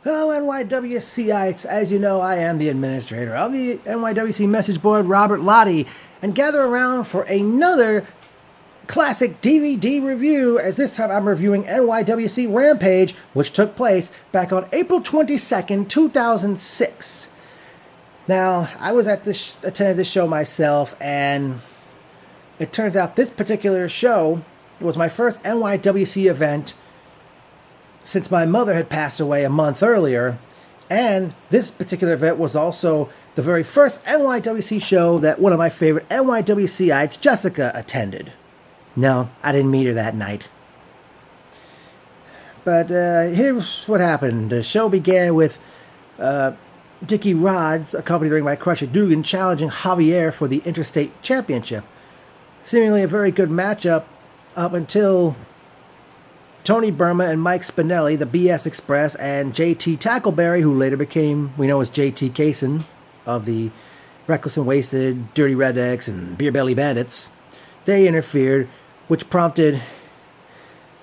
Hello, NYWCites. As you know, I am the administrator of the NYWC message board, Robert Lottie, and gather around for another classic DVD review, as this time I'm reviewing NYWC Rampage, which took place back on April 22nd, 2006. Now, I was attended this show myself, and it turns out this particular show was my first NYWC event since my mother had passed away a month earlier, and this particular event was also the very first NYWC show that one of my favorite NYWCites, Jessica, attended. No, I didn't meet her that night. But here's what happened. The show began with Dickie Rods, accompanied by Crusher Dugan, challenging Javier for the Interstate Championship. Seemingly a very good matchup up until Tony Burma and Mike Spinelli, the BS Express, and JT Tackleberry, who later became, we know as JT Kaysen, of the Reckless and Wasted, Dirty Rednecks, and Beer Belly Bandits. They interfered, which prompted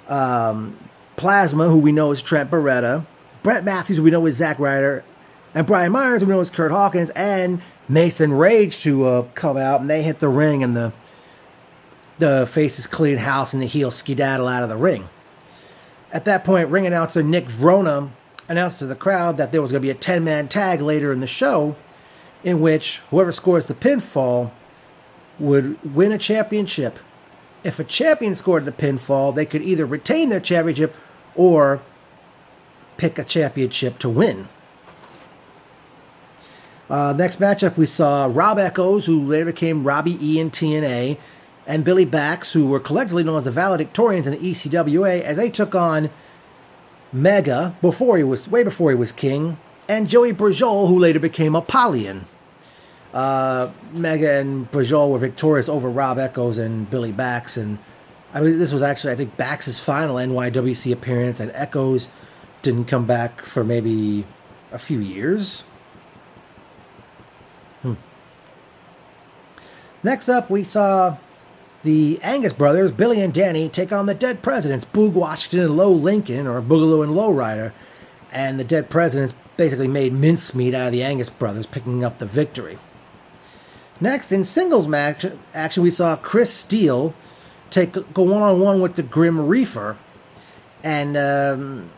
Plasma, who we know as Trent Beretta, Brett Matthews, who we know as Zack Ryder, and Brian Myers, who we know as Kurt Hawkins, and Mason Rage to come out, and they hit the ring, and the faces clean house, and the heels skedaddle out of the ring. At that point, ring announcer Nick Vrona announced to the crowd that there was going to be a 10-man tag later in the show, in which whoever scores the pinfall would win a championship. If a champion scored the pinfall, they could either retain their championship or pick a championship to win. Next matchup, we saw Rob Echoes, who later became Robbie E in TNA, and Billy Bax, who were collectively known as the Valedictorians in the ECWA, as they took on Mega way before he was king, and Joey Brajol, who later became Apollyon. Mega and Brajol were victorious over Rob Echoes and Billy Bax, and this was actually, I think, Bax's final NYWC appearance, and Echoes didn't come back for maybe a few years. Next up, we saw the Angus brothers, Billy and Danny, take on the Dead Presidents, Boog Washington and Low Lincoln, or Boogaloo and Lowrider. And the Dead Presidents basically made mincemeat out of the Angus brothers, picking up the victory. Next, in singles match action, we saw Chris Steele go one-on-one with the Grim Reefer. And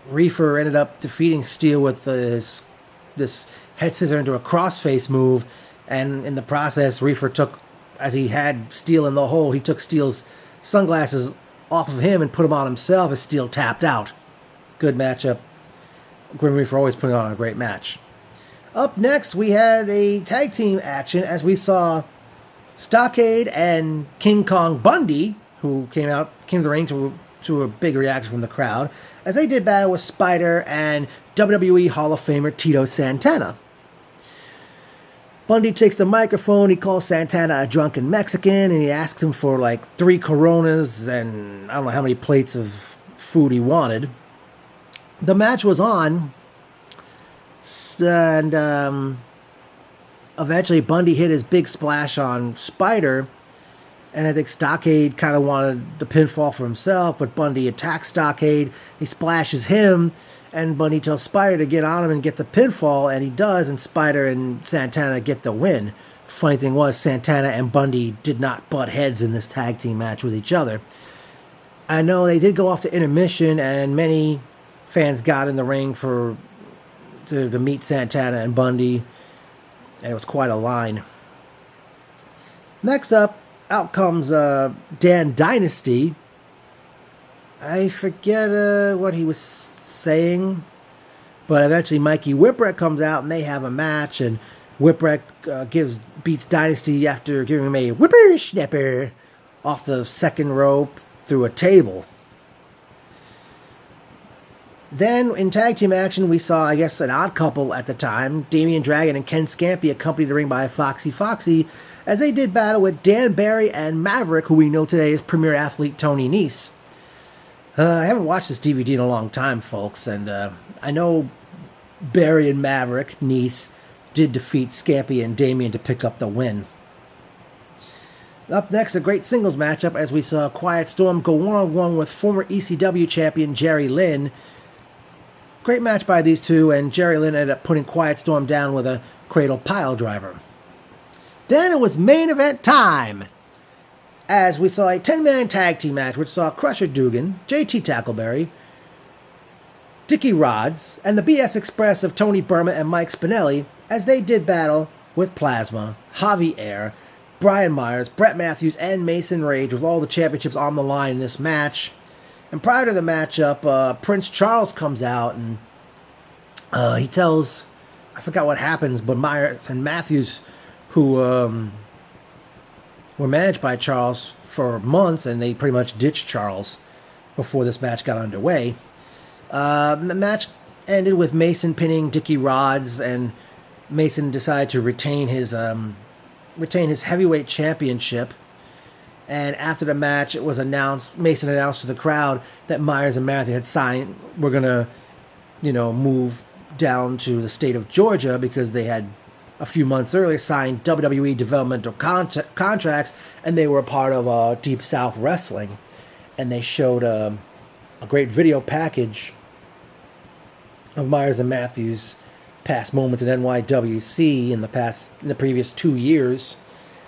Reefer ended up defeating Steele with this head scissor into a crossface move. And in the process, Reefer took, as he had Steele in the hole, he took Steele's sunglasses off of him and put them on himself as Steele tapped out. Good matchup. Grim Reaper always putting on a great match. Up next, we had a tag team action as we saw Stockade and King Kong Bundy, who came to the ring to a big reaction from the crowd, as they did battle with Spider and WWE Hall of Famer Tito Santana. Bundy takes the microphone, he calls Santana a drunken Mexican, and he asks him for like 3 Coronas and I don't know how many plates of food he wanted. The match was on, and eventually Bundy hit his big splash on Spider, and I think Stockade kind of wanted the pinfall for himself, but Bundy attacks Stockade, he splashes him, and Bundy tells Spider to get on him and get the pinfall, and he does, and Spider and Santana get the win. Funny thing was, Santana and Bundy did not butt heads in this tag team match with each other. I know they did go off to intermission, and many fans got in the ring to meet Santana and Bundy, and it was quite a line. Next up, out comes Dan Dynasty. I forget what he was saying, but eventually Mikey Whipwreck comes out and they have a match, and Whipwreck beats Dynasty after giving him a whippersnapper off the second rope through a table. Then in tag team action, we saw, I guess, an odd couple at the time, Damian Dragon and Ken Scampi, accompanied the ring by Foxy, as they did battle with Dan Barry and Maverick, who we know today as Premier Athlete Tony Nese. I haven't watched this DVD in a long time, folks, and I know Barry and Maverick, Nese, did defeat Scampi and Damian to pick up the win. Up next, a great singles matchup as we saw Quiet Storm go one-on-one with former ECW champion Jerry Lynn. great match by these two, and Jerry Lynn ended up putting Quiet Storm down with a cradle pile driver. Then it was main event time, as we saw a 10-man tag team match, which saw Crusher Dugan, JT Tackleberry, Dickie Rods, and the BS Express of Tony Burma and Mike Spinelli, as they did battle with Plasma, Javier, Brian Myers, Brett Matthews, and Mason Rage, with all the championships on the line in this match. And prior to the matchup, Prince Charles comes out, and he tells, I forgot what happens, but Myers and Matthews, who were managed by Charles for months, and they pretty much ditched Charles before this match got underway. The match ended with Mason pinning Dickie Rods, and Mason decided to retain his heavyweight championship. And after the match, it was announced, Mason announced to the crowd that Myers and Matthews had signed, were going to, move down to the state of Georgia, because they had a few months earlier signed WWE developmental contracts, and they were a part of Deep South Wrestling. And they showed a great video package of Myers and Matthews' past moments in NYWC in the previous 2 years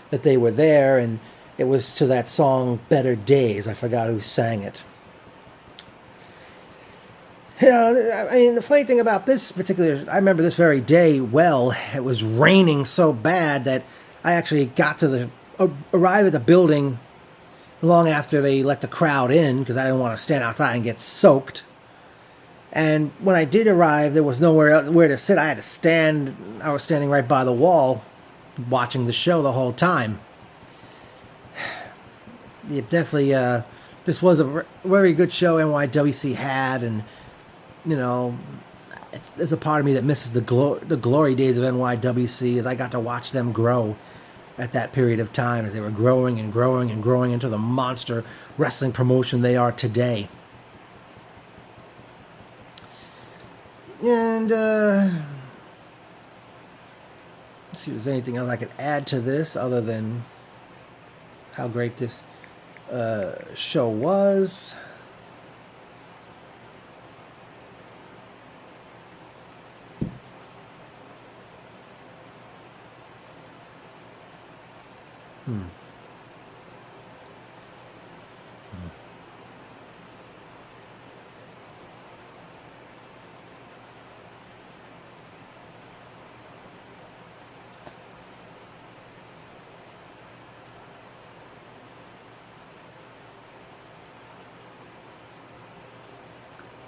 that they were there, and it was to that song Better Days. I forgot who sang it. Yeah, I mean, the funny thing about this particular, I remember this very day well. It was raining so bad that I actually got to arrive at the building long after they let the crowd in, because I didn't want to stand outside and get soaked. And when I did arrive, there was nowhere where to sit. I had to stand. I was standing right by the wall, watching the show the whole time. It definitely, this was a very good show NYWC had, and there's a part of me that misses the glory days of NYWC, as I got to watch them grow at that period of time, as they were growing and growing and growing into the monster wrestling promotion they are today. And let's see if there's anything else I could add to this other than how great this show was.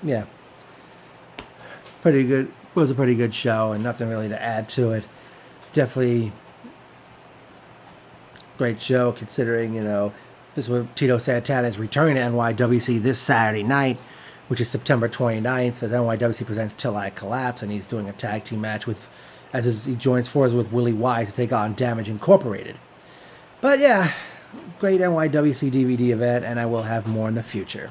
Yeah, pretty good. It was a pretty good show, and nothing really to add to it. Definitely great show, considering this was Tito Santana's returning to NYWC this Saturday night, which is September 29th, as NYWC presents Till I Collapse, and he's doing a tag team match he joins forces with Willie Wise to take on Damage Incorporated. But yeah, great NYWC DVD event, and I will have more in the future.